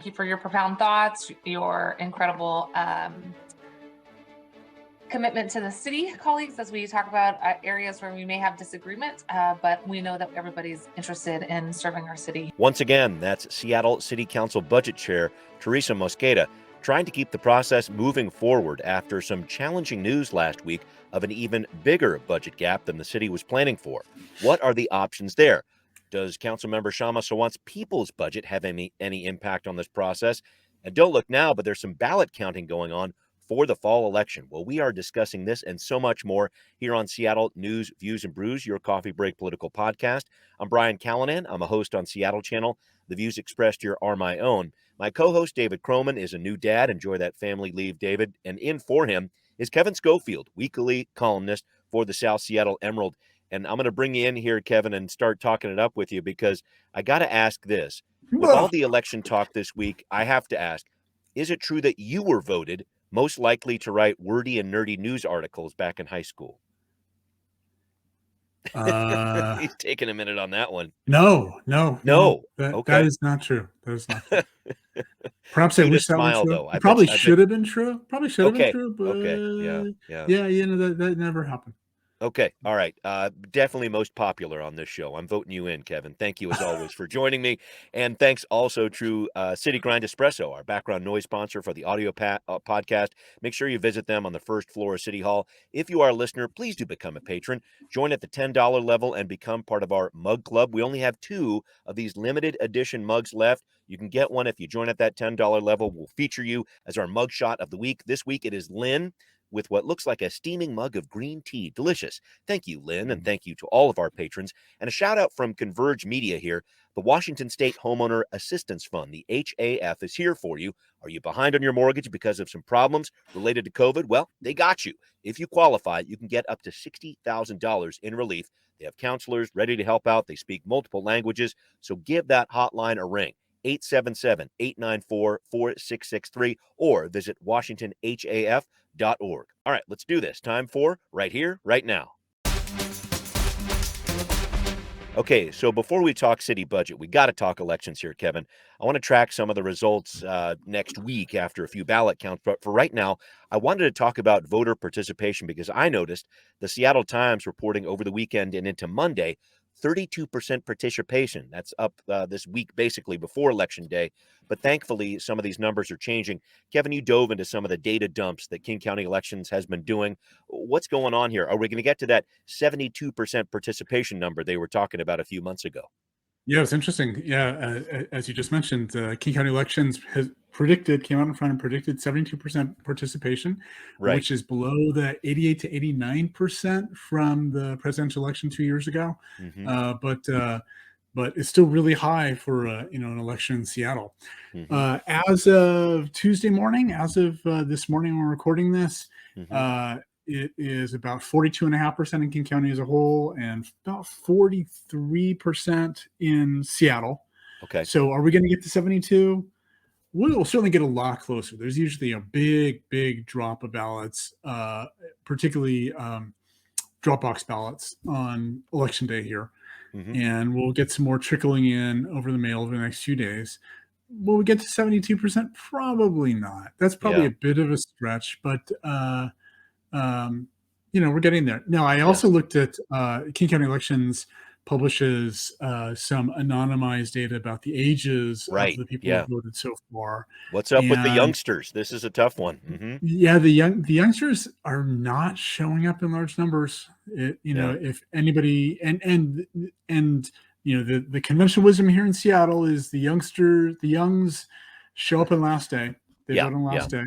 Thank you for your profound thoughts, your incredible commitment to the city, colleagues, as we talk about areas where we may have disagreement, but we know that everybody's interested in serving our city. Once again, that's Seattle City Council Budget Chair Teresa Mosqueda trying to keep the process moving forward after some challenging news last week of an even bigger budget gap than the city was planning for. What are the options there? Does Councilmember Shama Sawant's people's budget have any impact on this process? And don't look now, but there's some ballot counting going on for the fall election. Well, we are discussing this and so much more here on Seattle News, Views, and Brews, your coffee break political podcast. I'm Brian Callanan. I'm a host on Seattle Channel. The views expressed here are my own. My co-host, David Croman, is a new dad. Enjoy that family leave, David. And in for him is Kevin Schofield, weekly columnist for the South Seattle Emerald. And I'm going to bring you in here, Kevin, and start talking it up with you because I got to ask this. With all the election talk this week, I have to ask, is it true that you were voted most likely to write wordy and nerdy news articles back in high school? He's taking a minute on that one. No. Okay. That is not true. That is not true. Perhaps I wish that was true. Though. Probably should have been true. Probably should have been true. But yeah. That never happened. Okay. All right. Definitely most popular on this show. I'm voting you in, Kevin. Thank you, as always, for joining me. And thanks also to City Grind Espresso, our background noise sponsor for the audio podcast. Make sure you visit them on the first floor of City Hall. If you are a listener, please do become a patron. Join at the $10 level and become part of our mug club. We only have 2 of these limited edition mugs left. You can get one if you join at that $10 level. We'll feature you as our mug shot of the week. This week it is Lynn, with what looks like a steaming mug of green tea. Delicious. Thank you, Lynn, and thank you to all of our patrons. And a shout out from Converge Media here. The Washington State Homeowner Assistance Fund, the HAF, is here for you. Are you behind on your mortgage because of some problems related to COVID? Well, they got you. If you qualify, you can get up to $60,000 in relief. They have counselors ready to help out. They speak multiple languages, so give that hotline a ring. 877-894-4663 or visit WashingtonHAF.org. All right, let's do this. Time for Right Here, Right Now. Okay, so before we talk city budget, we got to talk elections here, Kevin. I want to track some of the results next week after a few ballot counts. But for right now, I wanted to talk about voter participation because I noticed the Seattle Times reporting over the weekend and into Monday 32% participation. That's up this week, basically before Election Day. But thankfully, some of these numbers are changing. Kevin, you dove into some of the data dumps that King County Elections has been doing. What's going on here? Are we going to get to that 72% participation number they were talking about a few months ago? Yeah, it's interesting. Yeah, as you just mentioned, King County Elections came out in front and predicted 72% participation, right, which is below the 88 to 89% from the presidential election 2 years ago. Mm-hmm. But it's still really high for an election in Seattle. Mm-hmm. As of Tuesday morning, as of this morning, we're recording this. Mm-hmm. It is about 42.5% in King County as a whole and about 43% in Seattle. Okay. So are we going to get to 72? We'll certainly get a lot closer. There's usually a big drop of ballots, particularly drop box ballots on Election Day here. Mm-hmm. And we'll get some more trickling in over the mail over the next few days. Will we get to 72%? Probably not. That's probably a bit of a stretch, but we're getting there. Now, I also looked at King County Elections publishes some anonymized data about the ages of the people who voted so far. What's up with the youngsters? This is a tough one. Mm-hmm. Yeah, the youngsters are not showing up in large numbers. If anybody and the conventional wisdom here in Seattle is the youngs show up on last day. They vote on last day.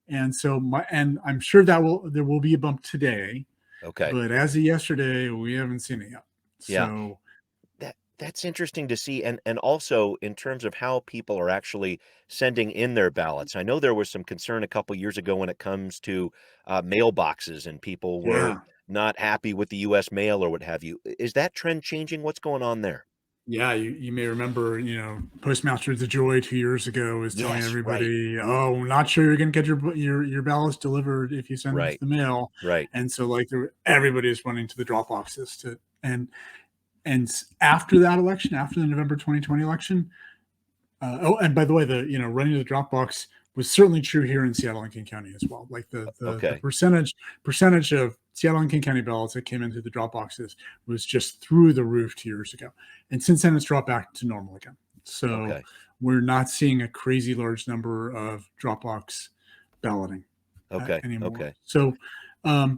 And so I'm sure there will be a bump today. Okay. But as of yesterday, we haven't seen it yet. So that's interesting to see. And also in terms of how people are actually sending in their ballots. I know there was some concern a couple years ago when it comes to mailboxes and people were not happy with the U.S. mail or what have you. Is that trend changing? What's going on there? Yeah, you may remember, Postmaster DeJoy 2 years ago was telling everybody, "Oh, not sure you're going to get your ballots delivered if you send them to the mail." Right. And so, everybody is running to the drop boxes and after that election, after the November 2020 election, and by the way, running to the drop box was certainly true here in Seattle and King County as well. Like the Okay. percentage of Seattle and King County ballots that came into the drop boxes was just through the roof 2 years ago, and since then it's dropped back to normal again. So Okay. we're not seeing a crazy large number of drop box balloting Okay. anymore. Okay. So we'll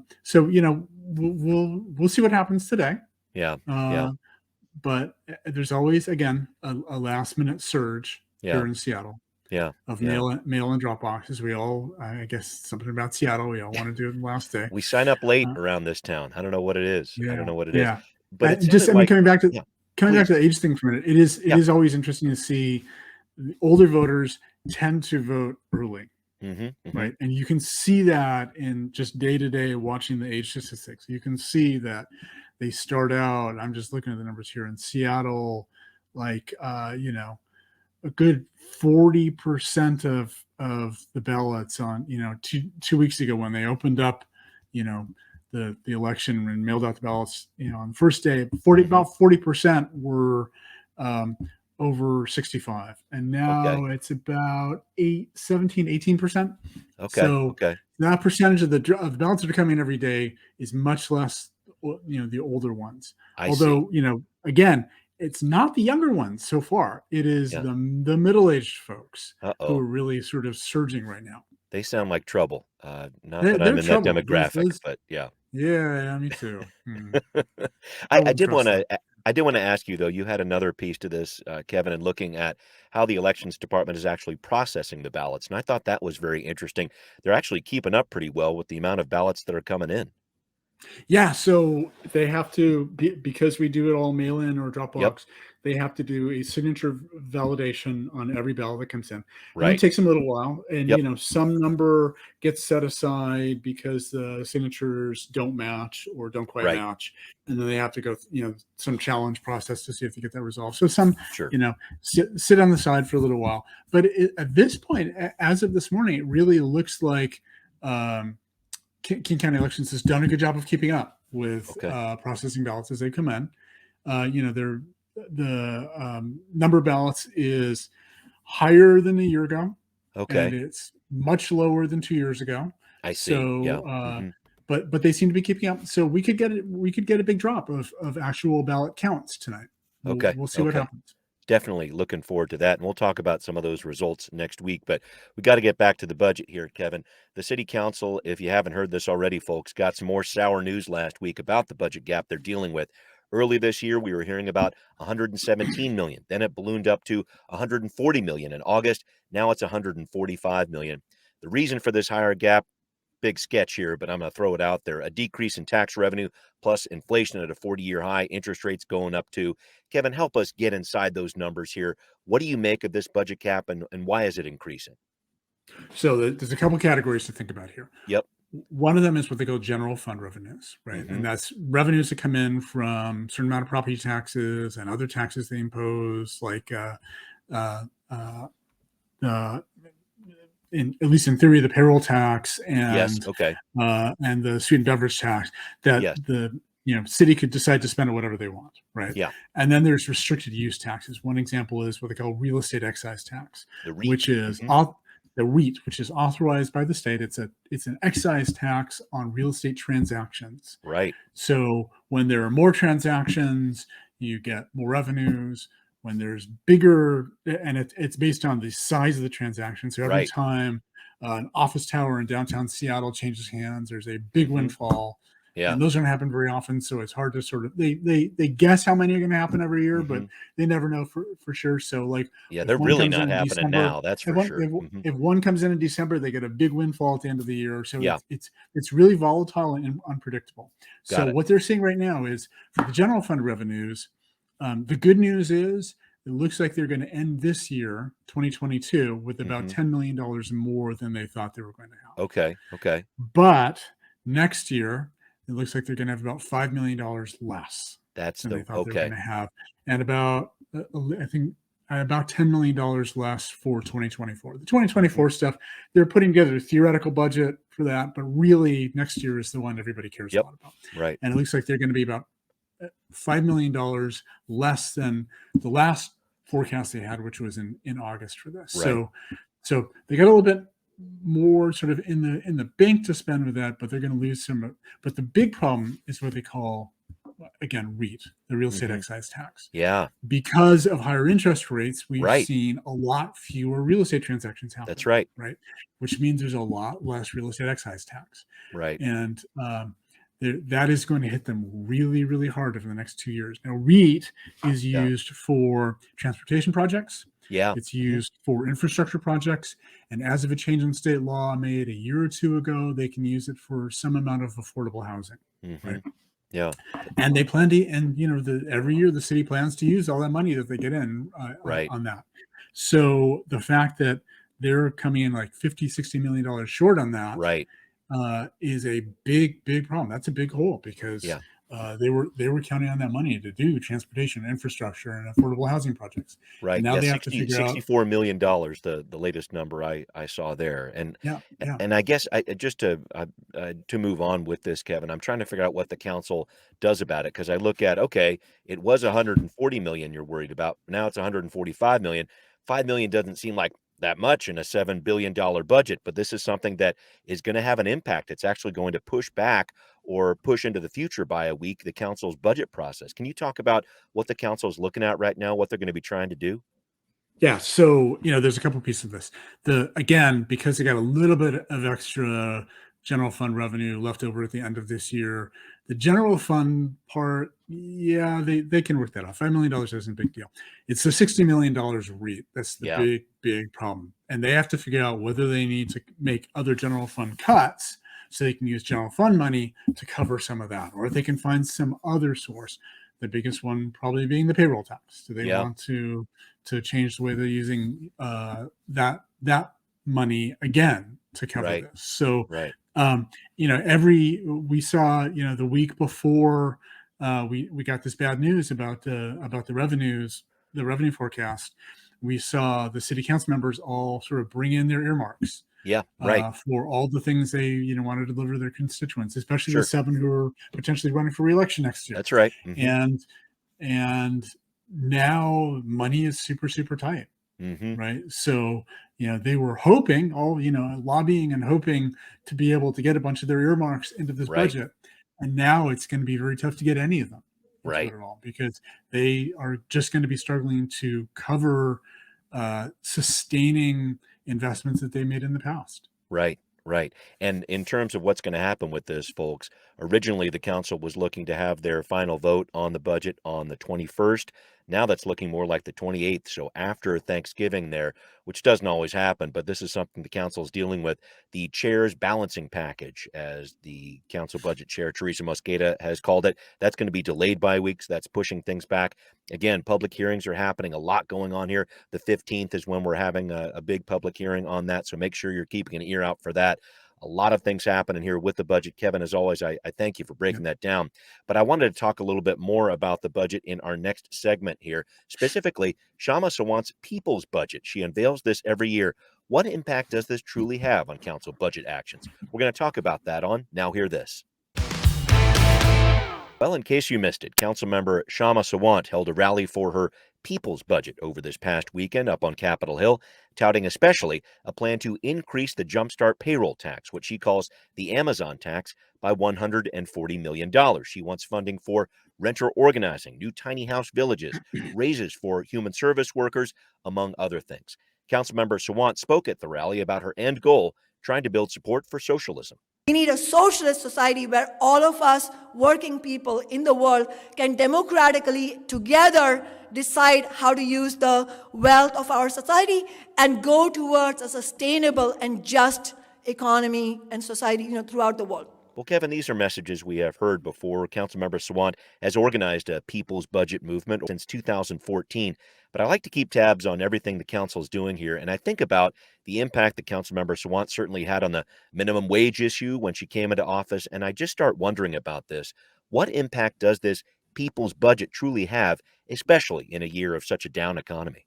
see what happens today. Yeah. Yeah. But there's always, again, a last minute surge Yeah. here in Seattle Yeah. of Yeah. mail and drop boxes. We all, I guess, something about Seattle. We all want to do it the last day. We sign up late Uh, around this town. I don't know what it is. I Yeah, don't know what it is. yeah. But it Just, sounded I mean, like, coming back yeah, to the please. age thing for a minute, it is Yeah. always interesting to see the older voters tend to vote early, right? And you can see that in just day to day watching the age statistics. You can see that they start out. I'm just looking at the numbers here in Seattle, like a good 40% of the ballots on two weeks ago when they opened up the election and mailed out the ballots on the first day. About 40% were over 65, and now it's about 18%. Okay. So Okay. that percentage of the ballots that are coming every day is much less the older ones. Although again, it's not the younger ones so far. It is Yeah. the middle-aged folks who Uh-oh. are really sort of surging right now. They sound like trouble. Not They're that I'm in that trouble. demographic, but yeah. Yeah, me too. I wouldn't did trust want them. to I did want to ask you though. You had another piece to this, Kevin, and looking at how the elections department is actually processing the ballots, and I thought that was very interesting. They're actually keeping up pretty well with the amount of ballots that are coming in. Yeah, so they have to because we do it all mail in or drop Yep. box. They have to do a signature validation on every ballot that comes in, and Right. it takes them a little while. And Yep. some number gets set aside because the signatures don't match or don't quite Right. match, and then they have to go some challenge process to see if they get that resolved. So some Sure. sit on the side for a little while. But at this point, as of this morning, it really looks like. King County Elections has done a good job of keeping up with processing ballots as they come in. The number of ballots is higher than a year ago, and Okay. it's much lower than 2 years ago. I see. Yeah. So, but they seem to be keeping up. So we could get a big drop of actual ballot counts tonight. Okay. We'll see what happens. Definitely looking forward to that. And we'll talk about some of those results next week. But we got to get back to the budget here, Kevin. The city council, if you haven't heard this already, folks, got some more sour news last week about the budget gap they're dealing with. Early this year, we were hearing about 117 million. Then it ballooned up to 140 million in August. Now it's 145 million. The reason for this higher gap, big sketch here, but I'm going to throw it out there. A decrease in tax revenue plus inflation at a 40-year high, interest rates going up too. Kevin, help us get inside those numbers here. What do you make of this budget cap and why is it increasing? So there's a couple categories to think about here. Yep. One of them is what they call general fund revenues, right? And that's revenues that come in from a certain amount of property taxes and other taxes they impose, like at least in theory, the payroll tax and and the student beverage tax that the city could decide to spend it whatever they want, right? Yeah. And then there's restricted use taxes. One example is what they call real estate excise tax, which is the REIT, which is authorized by the state. It's an excise tax on real estate transactions. Right. So when there are more transactions, you get more revenues. When there's bigger, and it's based on the size of the transaction. So every time an office tower in downtown Seattle changes hands, there's a big windfall. Yeah. And those don't happen very often. So it's hard to sort of, they guess how many are going to happen every year, but they never know for sure. So they're really not happening now. That's for sure. If one comes in December, they get a big windfall at the end of the year. So it's really volatile and unpredictable. So what they're seeing right now is for the general fund revenues, the good news is it looks like they're going to end this year, 2022, with about $10 million more than they thought they were going to have. Okay. But next year, it looks like they're going to have about $5 million less than they thought they were going to have. And about, I think, about $10 million less for 2024. The 2024 stuff, they're putting together a theoretical budget for that, but really next year is the one everybody cares a lot about. Right. And it looks like they're going to be about $5 million less than the last forecast they had, which was in August for this. Right. So they got a little bit more sort of in the bank to spend with that, but they're going to lose some. But the big problem is what they call, again, REIT, the real estate excise tax. Yeah. Because of higher interest rates, we've Right. seen a lot fewer real estate transactions happen. That's right. Right. Which means there's a lot less real estate excise tax. Right. And that is going to hit them really, really hard over the next 2 years. Now, REIT is used for transportation projects. Yeah. It's used for infrastructure projects. And as of a change in state law made a year or two ago, they can use it for some amount of affordable housing. Right. Yeah. And they plan to, and every year the city plans to use all that money that they get in Right. on that. So the fact that they're coming in like $50-60 million short on that, right, is a big problem. That's a big hole because they were counting on that money to do transportation, infrastructure, and affordable housing projects. Right. And now they have to figure out $64 million, the latest number I saw there. And and I guess just to move on with this, Kevin, I'm trying to figure out what the council does about it, because I look at, okay, it was 140 million you're worried about. Now it's 145 million. 5 million doesn't seem like that much in a $7 billion budget, but this is something that is going to have an impact. It's actually going to push back or push into the future by a week the council's budget process. Can you talk about what the council is looking at right now, what they're going to be trying to do? Yeah, so there's a couple pieces of this. Again, because they got a little bit of extra general fund revenue left over at the end of this year, the general fund part, they can work that off. $5 million isn't a big deal. It's the $60 million REIT that's the big problem, and they have to figure out whether they need to make other general fund cuts so they can use general fund money to cover some of that, or if they can find some other source. The biggest one probably being the payroll tax. Do they want to change the way they're using that money again to cover this? So, we saw, the week before we got this bad news about the revenue forecast, we saw the city council members all sort of bring in their earmarks. For all the things they want to deliver to their constituents, especially the 7 who are potentially running for re-election next year. That's right. And now money is super tight. Right. So, they were hoping, lobbying and hoping to be able to get a bunch of their earmarks into this budget. And now it's going to be very tough to get any of them at all, because they are just going to be struggling to cover sustaining investments that they made in the past. Right. And in terms of what's going to happen with this, folks, originally the council was looking to have their final vote on the budget on the 21st. Now that's looking more like the 28th. So after Thanksgiving there, which doesn't always happen, but this is something the council is dealing with. The chair's balancing package, as the council budget chair, Teresa Mosqueda, has called it. That's going to be delayed by weeks. That's pushing things back. Again, public hearings are happening. A lot going on here. The 15th is when we're having a big public hearing on that. So make sure you're keeping an ear out for that. A lot of things happening here with the budget. Kevin, as always, I thank you for breaking that down. But I wanted to talk a little bit more about the budget in our next segment here, specifically Kshama Sawant's People's Budget. She unveils this every year. What impact does this truly have on council budget actions? We're going to talk about that on Now Hear This. Well, in case you missed it, Councilmember Kshama Sawant held a rally for her People's Budget over this past weekend up on Capitol Hill, touting especially a plan to increase the Jumpstart payroll tax, what she calls the Amazon tax, by $140 million. She wants funding for renter organizing, new tiny house villages, raises for human service workers, among other things. Councilmember Sawant spoke at the rally about her end goal, trying to build support for socialism. We need a socialist society where all of us working people in the world can democratically together decide how to use the wealth of our society and go towards a sustainable and just economy and society, throughout the world. Well, Kevin, these are messages we have heard before. Councilmember Sawant has organized a People's Budget movement since 2014, but I like to keep tabs on everything the council is doing here, and I think about the impact that Councilmember Sawant certainly had on the minimum wage issue when she came into office, and I just start wondering about this. What impact does this People's Budget truly have, especially in a year of such a down economy?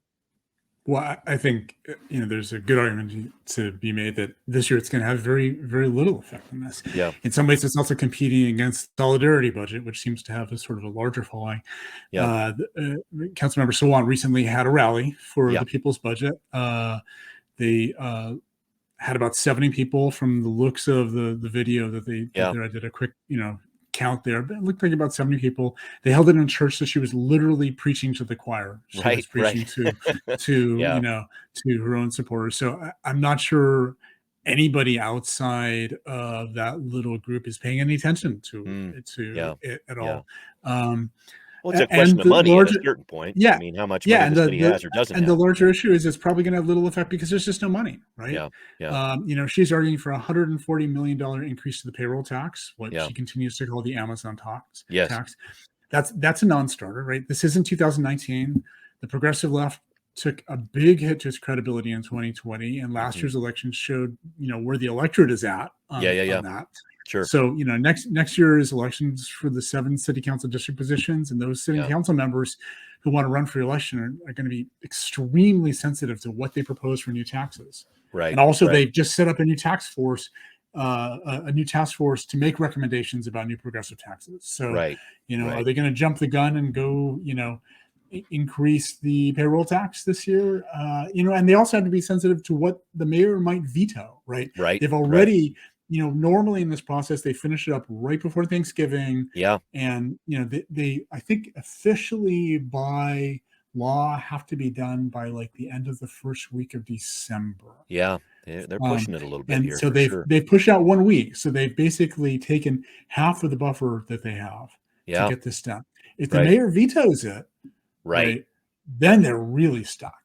Well, I think there's a good argument to be made that this year it's going to have very, very little effect on this. Yeah. In some ways, it's also competing against solidarity budget, which seems to have a sort of a larger following. Yeah. Councilmember Sawant recently had a rally for Yeah. the people's budget. They had about 70 people from the looks of the video that they did there. I did a quick count there, but it looked like about 70 people. They held it in church, so she was literally preaching to the choir. She was preaching to Yeah. To her own supporters. So I'm not sure anybody outside of that little group is paying any attention to it at all. Well, it's a question of money at a certain point. Yeah. I mean, how much money the city has or doesn't have. And the larger issue is it's probably going to have little effect because there's just no money, right? Yeah. She's arguing for a $140 million increase to the payroll tax, what she continues to call the Amazon tax. Yes. That's a non-starter, right? This isn't 2019. The progressive left took a big hit to its credibility in 2020, and last year's election showed, where the electorate is at on that. Sure. So, next year's elections for the 7 city council district positions, and those city council members who want to run for election are going to be extremely sensitive to what they propose for new taxes. Right. And also they've just set up a new task force to make recommendations about new progressive taxes. So, are they going to jump the gun and go, increase the payroll tax this year? And they also have to be sensitive to what the mayor might veto, right? Right. They've already, normally in this process, they finish it up right before Thanksgiving. Yeah. And, they I think officially by law have to be done by like the end of the first week of December. Yeah. They're pushing it a little bit and here. So they've pushed out 1 week. So they've basically taken half of the buffer that they have to get this done. If the mayor vetoes it, then they're really stuck.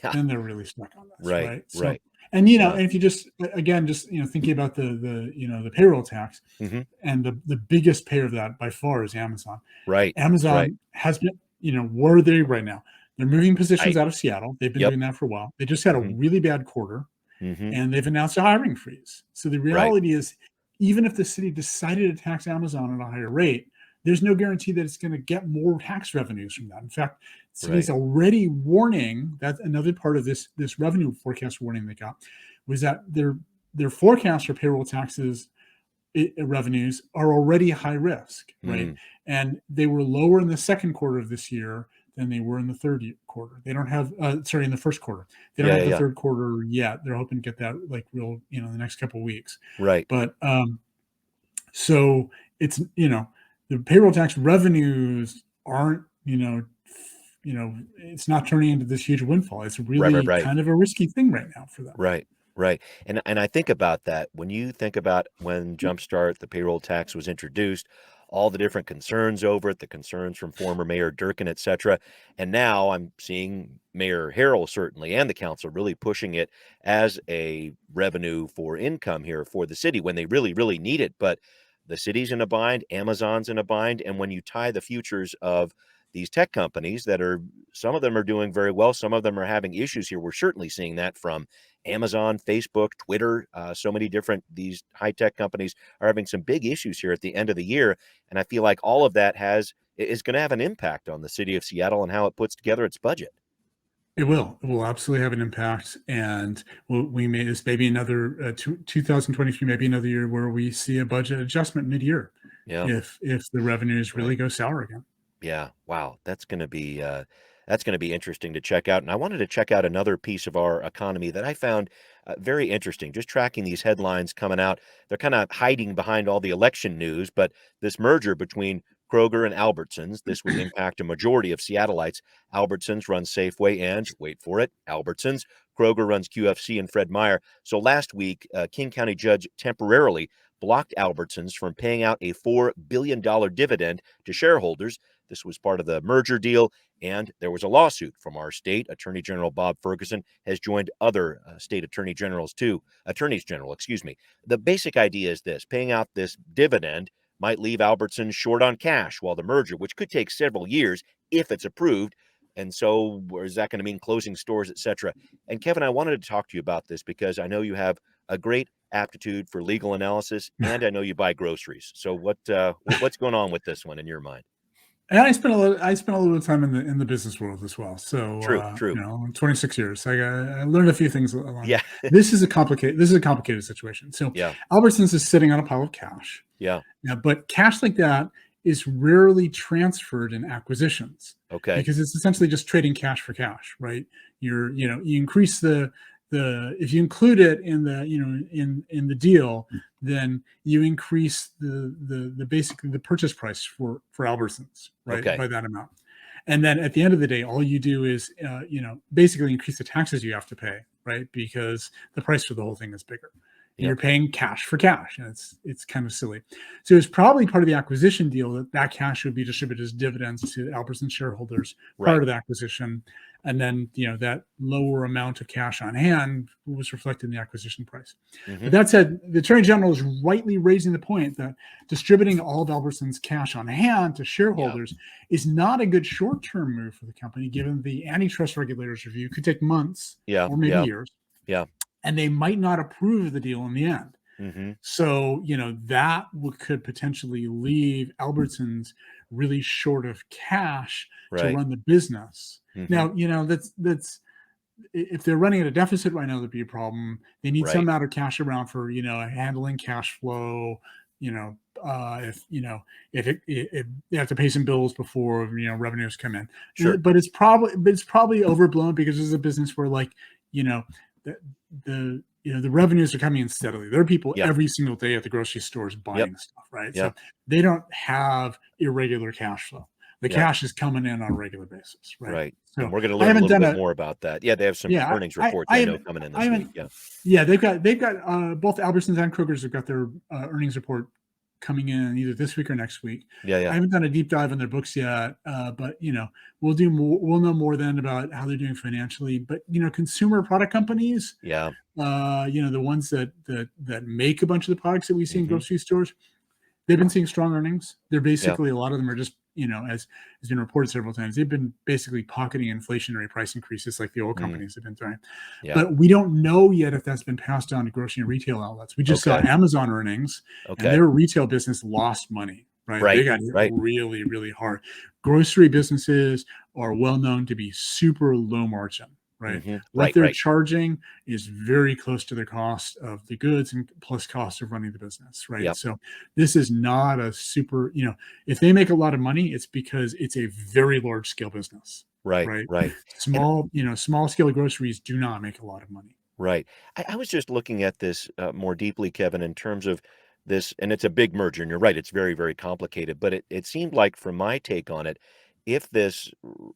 Yeah. Then they're really stuck on this. Right. So, right. And and if you just thinking about the payroll tax, and the biggest payer of that by far is Amazon. Right. Amazon has been, where are they right now? They're moving positions out of Seattle. They've been doing that for a while. They just had a really bad quarter, and they've announced a hiring freeze. So the reality is, even if the city decided to tax Amazon at a higher rate, there's no guarantee that it's going to get more tax revenues from that. In fact, the city's already warning, that's another part of this revenue forecast warning they got, was that their forecast for payroll taxes revenues are already high risk, right? And they were lower in the second quarter of this year than they were in the third quarter. They don't have, in the first quarter. They don't have the third quarter yet. They're hoping to get that like real, in the next couple of weeks. Right. But so it's, the payroll tax revenues aren't, it's not turning into this huge windfall. It's really kind of a risky thing right now for them. Right. And I think about that when you think about when Jumpstart, the payroll tax was introduced, all the different concerns over it, the concerns from former Mayor Durkin, et cetera. And now I'm seeing Mayor Harrell certainly and the council really pushing it as a revenue for income here for the city when they really, really need it. But the city's in a bind, Amazon's in a bind. And when you tie the futures of these tech companies that some of them are doing very well, some of them are having issues here. We're certainly seeing that from Amazon, Facebook, Twitter, so many different, these high tech companies are having some big issues here at the end of the year. And I feel like all of that is going to have an impact on the city of Seattle and how it puts together its budget. It will absolutely have an impact. And this may be another 2023, maybe another year where we see a budget adjustment mid-year. Yeah. If the revenues really go sour again. Yeah. Wow. That's going to be interesting to check out. And I wanted to check out another piece of our economy that I found very interesting. Just tracking these headlines coming out, they're kind of hiding behind all the election news, but this merger between Kroger and Albertsons, this would impact a majority of Seattleites. Albertsons runs Safeway and, wait for it, Albertsons. Kroger runs QFC and Fred Meyer. So last week, a King County judge temporarily blocked Albertsons from paying out a $4 billion dividend to shareholders. This was part of the merger deal, and there was a lawsuit from our state. Attorney General Bob Ferguson has joined other state attorneys general, excuse me. The basic idea is this: paying out this dividend might leave Albertsons short on cash while the merger, which could take several years if it's approved. And so is that going to mean closing stores, et cetera? And Kevin, I wanted to talk to you about this because I know you have a great aptitude for legal analysis, and I know you buy groceries. So what's going on with this one in your mind? And I spent a little bit of time in the business world as well. So True, you true. know, 26 years. I learned a few things along. Yeah, This is a complicated situation. So yeah, Albertsons is sitting on a pile of cash. yeah. Yeah, but cash like that is rarely transferred in acquisitions Okay, because it's essentially just trading cash for cash, right? You increase the if you include it in the in the deal, then you increase the basically the purchase price for Albertsons, right, okay. by that amount. And then at the end of the day, all you do is basically increase the taxes you have to pay, right? Because the price for the whole thing is bigger. And you're Yep. paying cash for cash, and it's kind of silly. So it's probably part of the acquisition deal that cash would be distributed as dividends to Albertsons shareholders prior Right. to the acquisition, and then that lower amount of cash on hand was reflected in the acquisition price. Hmm. But that said, the Attorney General is rightly raising the point that distributing all of Albertsons' cash on hand to Yeah, shareholders is not a good short-term move for the company, given the antitrust regulators' review could take months yeah, or maybe yeah, years, yeah. and they might not approve the deal in the end. Hmm. So, that could potentially leave Albertsons really short of cash to Right. run the business. Hmm. Now, that's if they're running at a deficit right now, that'd be a problem. They need some Right. amount of cash around for, handling cash flow, if, if they have to pay some bills before, revenues come in. Sure. But it's probably overblown because this is a business where you know, the, the revenues are coming in steadily. There are people Yep. every single day at the grocery stores Yep. buying stuff, right? Yeah. So they don't have irregular cash flow. The Yeah. cash is coming in on a regular basis, right? Right. So And we're going to I learn a haven't little done bit a more about that. Yeah, they have some yeah, earnings reports I know coming in I this week. haven't Yeah. yeah, they've got both Albertsons and Kroger's have got their earnings report coming in either this week or next week. Yeah, I yeah. haven't done a deep dive on their books yet, but we'll do more. We'll know more then about how they're doing financially. But consumer product companies, Yeah. the ones that make a bunch of the products that we see in Hmm. grocery stores, they've been seeing strong earnings. They're Yeah. basically a lot of them are just as has been reported several times, they've been basically pocketing inflationary price increases like the oil Mm, companies have been doing. yeah. But we don't know yet if that's been passed down to grocery and retail outlets. We just saw Okay. Amazon earnings, and Okay. their retail business lost money. Right, they Right. got hit Right. really, really hard. Grocery businesses are well known to be super low margin. Right, Hmm. what Right. they're Right. charging is very close to the cost of the goods and plus cost of running the business. Right, Yep. so this is not a super. If they make a lot of money, it's because it's a very large scale business. Right. Right, Right. And small scale groceries do not make a lot of money. right. I was just looking at this more deeply, Kevin, in terms of this, and it's a big merger, and you're right, it's very, very complicated. But it seemed like, from my take on it, if this,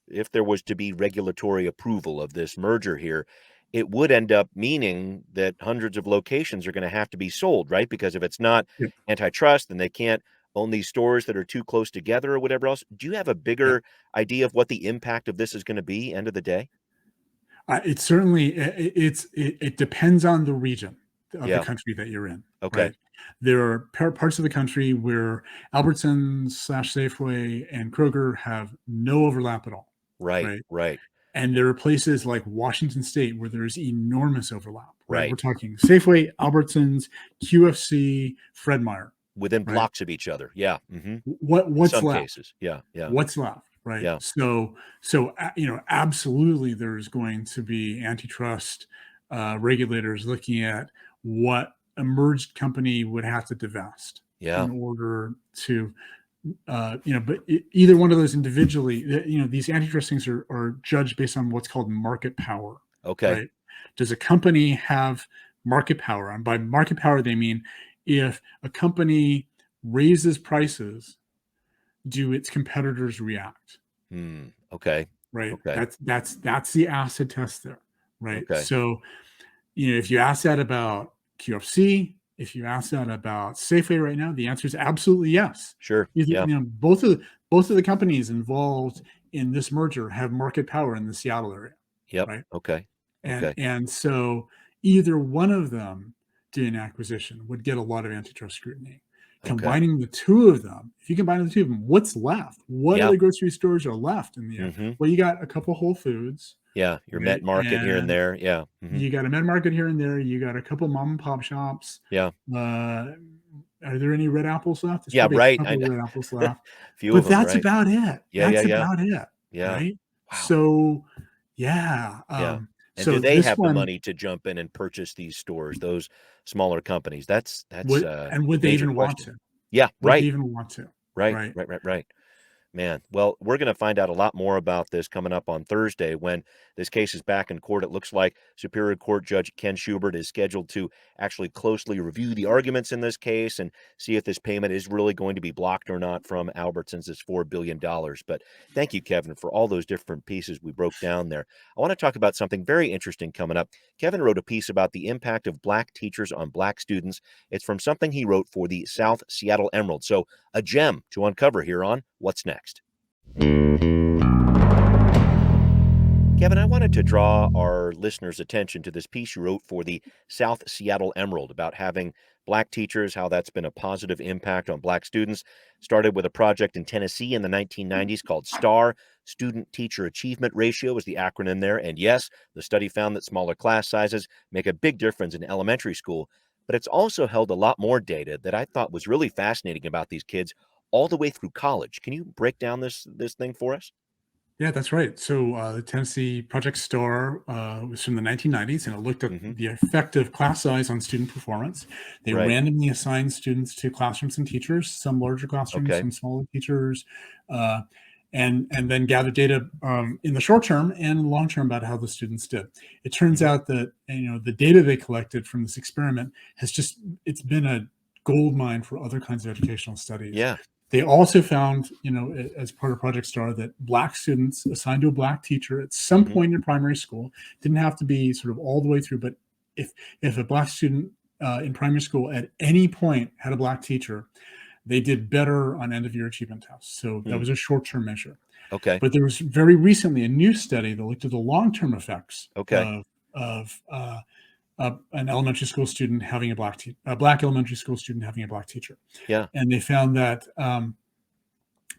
if there was to be regulatory approval of this merger here, it would end up meaning that hundreds of locations are going to have to be sold, right? Because if it's not Yeah, antitrust, then they can't own these stores that are too close together or whatever else. Do you have a yeah. bigger idea of what the impact of this is going to be, end of the day? It certainly it depends on the region of the Yeah. country that you're in, Okay. right? There are parts of the country where Albertsons slash Safeway and Kroger have no overlap at all, Right. right? Right. And there are places like Washington State where there's enormous overlap, right? We're Right. talking Safeway, Albertsons, QFC, Fred Meyer, Within right? blocks of each other. Yeah. Hmm. In What's some left? cases. Yeah. Yeah. What's left, right? Yeah. So absolutely there's going to be antitrust regulators looking at what a merged company would have to divest Yeah. in order to but either one of those individually, these antitrust things are judged based on what's called market power, Okay. right? Does a company have market power? And by market power they mean, if a company raises prices, do its competitors react? Okay. Right, Okay. that's the acid test there, right? Okay. So if you ask that about QFC, if you ask that about Safeway right now, the answer is absolutely yes. Sure. Yeah. Both of the companies involved in this merger have market power in the Seattle area, Yep. right? Okay. And Okay. and so either one of them doing acquisition would get a lot of antitrust scrutiny. Okay. Combining the two of them, if you combine the two of them, what's left? What Yeah. other grocery stores are left in the end? Hmm. Well, you got a couple Whole Foods, Yeah. Your right? Met Market here and And there. Yeah. Hmm. you got a med market here and there. You got a couple mom and pop shops. Yeah. Uh, are there any red apples left? There's Yeah, probably right. a couple of red apples left, Few of but them, that's right? about it. Yeah, yeah, That's yeah, about it, yeah. right? Wow. So, yeah. Yeah. And do So they this have the one, money to jump in and purchase these stores, those smaller companies? That's would a and would they major even want question. to? Yeah, Would they right, even want to? right, Right. right, right, right. Man, well, we're going to find out a lot more about this coming up on Thursday when this case is back in court. It looks like Superior Court Judge Ken Schubert is scheduled to actually closely review the arguments in this case and see if this payment is really going to be blocked or not from Albertsons. It's $4 billion. But thank you, Kevin, for all those different pieces we broke down there. I want to talk about something very interesting coming up. Kevin wrote a piece about the impact of Black teachers on Black students. It's from something he wrote for the South Seattle Emerald. So a gem to uncover here on What's Next. Kevin, I wanted to draw our listeners' attention to this piece you wrote for the South Seattle Emerald about having Black teachers, how that's been a positive impact on Black students. Started with a project in Tennessee in the 1990s called STAR, Student Teacher Achievement Ratio is the acronym there. And yes, the study found that smaller class sizes make a big difference in elementary school. But it's also held a lot more data that I thought was really fascinating about these kids all the way through college. Can you break down this thing for us? Yeah, that's right. So the Tennessee Project STAR was from the 1990s, and it looked at the effect of class size on student performance. They Right. randomly assigned students to classrooms and teachers, some larger classrooms, Okay. some smaller teachers, and then gathered data in the short term and long term about how the students did. It turns out that the data they collected from this experiment it's been a gold mine for other kinds of educational studies. Yeah. They also found, as part of Project STAR, that Black students assigned to a Black teacher at some point in primary school, didn't have to be sort of all the way through, but if a Black student in primary school at any point had a Black teacher, they did better on end-of-year achievement tests. So that was a short-term measure. Okay. But there was very recently a new study that looked at the long-term effects of an elementary school student having a Black elementary school student having a Black teacher. Yeah. And they found that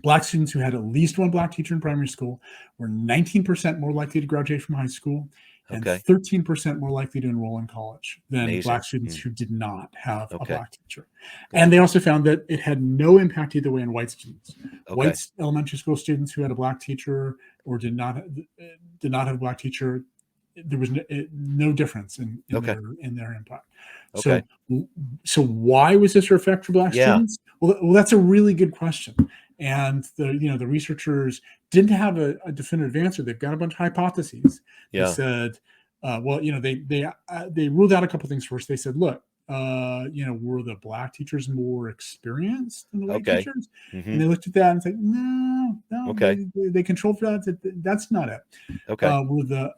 Black students who had at least one Black teacher in primary school were 19% more likely to graduate from high school and 13% more likely to enroll in college than Amazing. Black students who did not have a Black teacher. Good. And they also found that it had no impact either way on white students. Okay. White elementary school students who had a Black teacher or did not have a Black teacher, there was no difference in their impact. Okay. So why was this effect for Black students? Well, that's a really good question. And the researchers didn't have a definitive answer. They've got a bunch of hypotheses. Yeah. They said, they ruled out a couple things first. They said, look, were the Black teachers more experienced than the white teachers? And they looked at that and said, no, they controlled for that. That's not it. Okay.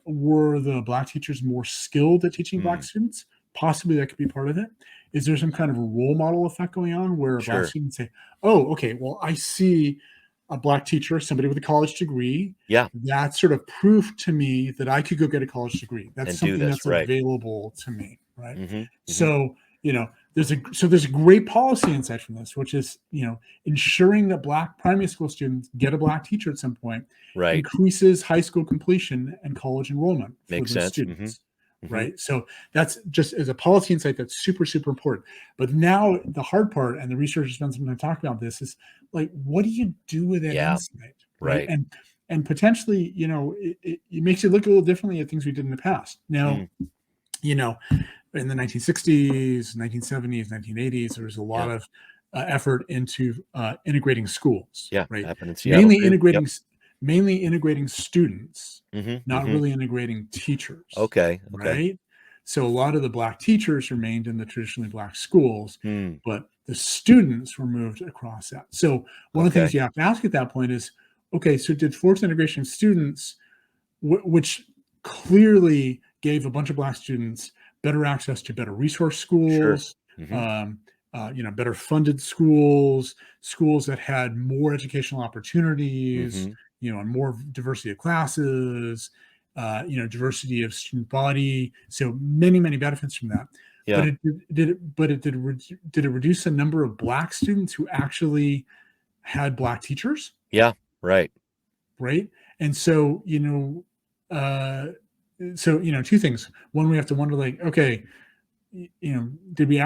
Were the Black teachers more skilled at teaching Black students? Possibly that could be part of it. Is there some kind of a role model effect going on where Black students say, oh, okay, well, I see a Black teacher, somebody with a college degree. Yeah. That's sort of proof to me that I could go get a college degree. That's something that's available to me, right? So, there's a great policy insight from this, which is, ensuring that Black primary school students get a Black teacher at some point increases high school completion and college enrollment for those students. Right. So that's just as a policy insight, that's super, super important. But now the hard part, and the researchers spend some time talking about this, is like, what do you do with that insight? Right. And potentially, it makes you look a little differently at things we did in the past. Now, in the 1960s, 1970s, 1980s, there was a lot of effort into integrating schools. Yeah. Right. Happened in Seattle, mainly integrating students, not really integrating teachers. Okay. Right. So a lot of the Black teachers remained in the traditionally Black schools, but the students were moved across that. So one of the things you have to ask at that point is, okay, so did forced integration of students, which clearly gave a bunch of Black students better access to better resource schools, better funded schools that had more educational opportunities, and more diversity of classes, diversity of student body. So many, many benefits from that. Yeah. But did it reduce the number of Black students who actually had Black teachers? Yeah. Right. Right. And so, two things. One, we have to wonder, like, okay, did we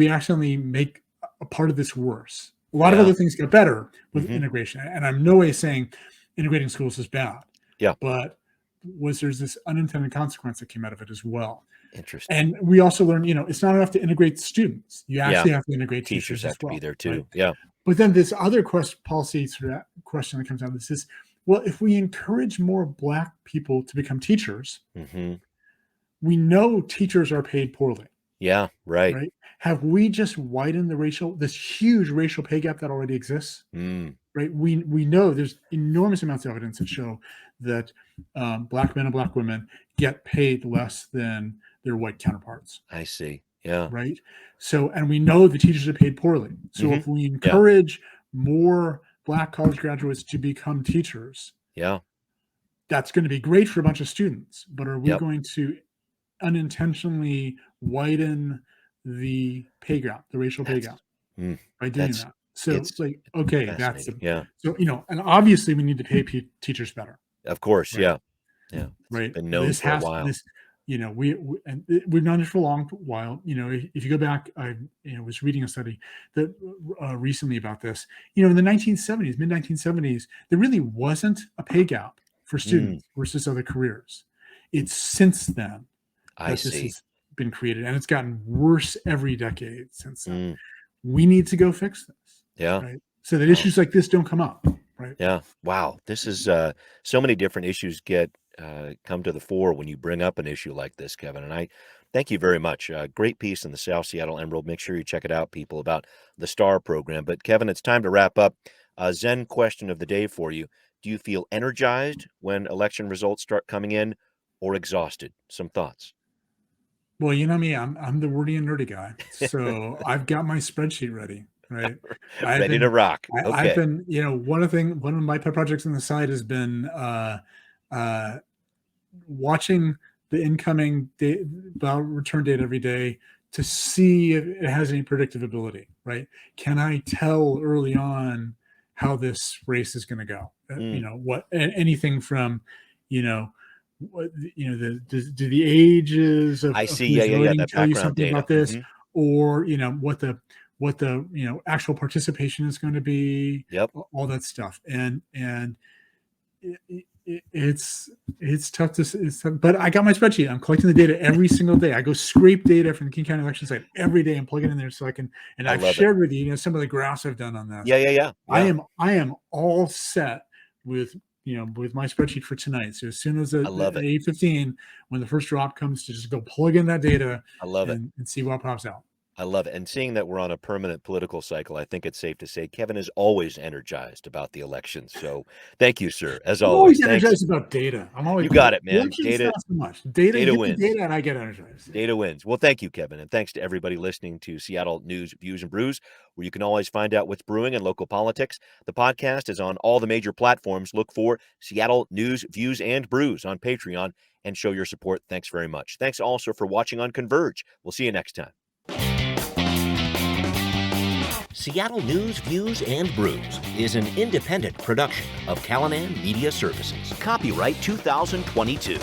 accidentally make a part of this worse. A lot of Yeah. other things got better with Mhm. integration, and I'm no way saying integrating schools is bad. Yeah. But there's this unintended consequence that came out of it as well. Interesting. And we also learned, it's not enough to integrate students. You actually Yeah. have to integrate Teachers teachers have as to well. be there right? too. Yeah. But then this other policy sort of question that comes out of this is, well, if we encourage more Black people to become teachers, Hmm. we know teachers are paid poorly, Yeah. Right. right? Have we just widened this huge racial pay gap that already exists? Mm, Right? We know there's enormous amounts of evidence that show that Black men and Black women get paid less than their white counterparts. I see. Yeah. Right? So, and we know the teachers are paid poorly. So Mhm. if we encourage more Black college graduates to become teachers, Yeah. that's going to be great for a bunch of students. But are we Yep. going to unintentionally widen the pay gap, the racial pay gap, Mm, by doing that's- that? So it's it's like, okay, that's fascinating. Yeah. so, and obviously we need to pay teachers better. Of course. Right. Yeah. Yeah. It's Right. been known This for a has while. this, we've known this for a long while. If you go back, I was reading a study that recently about this. In the 1970s, mid 1970s, there really wasn't a pay gap for students versus other careers. It's since then I that this see. has been created, and it's gotten worse every decade since then. Mm, We need to go fix this, yeah. right? So that Wow. issues like this don't come up, right? Yeah. Wow. This is so many different issues come to the fore when you bring up an issue like this, Kevin. And I thank you very much. Great piece in the South Seattle Emerald. Make sure you check it out, people, about the STAR program. But Kevin, it's time to wrap up. Zen question of the day for you. Do you feel energized when election results start coming in, or exhausted? Some thoughts. Well, you know me, I'm the wordy and nerdy guy. So I've got my spreadsheet ready, right? Ready to rock. I've Okay. been, one of my pet projects on the side has been watching the incoming ballot return date every day to see if it has any predictive ability, right? Can I tell early on how this race is going to go? Anything from, do the ages of I see. who's Yeah. voting That tell you background something data. about this, Mhm. or what the actual participation is going to be, Yep. all that stuff, and it's tough but I got my spreadsheet. I'm collecting the data every single day. I go scrape data from the King County election site every day and plug it in there so I can. And I I've love it. shared with you, some of the graphs I've done on this. Yeah. I am all set with my spreadsheet for tonight. So as soon as I love it. 8:15, when the first drop comes, to just go plug in that data I love it. and see what pops out. I love it. And seeing that we're on a permanent political cycle, I think it's safe to say Kevin is always energized about the election. So thank you, sir. As I'm always. always Thanks. energized about data. I'm always You got it, man. elections, Data- not so much. Data data you get wins. the data, and I get energized. Data wins. Well, thank you, Kevin. And thanks to everybody listening to Seattle News, Views, and Brews, where you can always find out what's brewing in local politics. The podcast is on all the major platforms. Look for Seattle News, Views, and Brews on Patreon and show your support. Thanks very much. Thanks also for watching on Converge. We'll see you next time. Seattle News, Views, and Brews is an independent production of Callanan Media Services. Copyright 2022.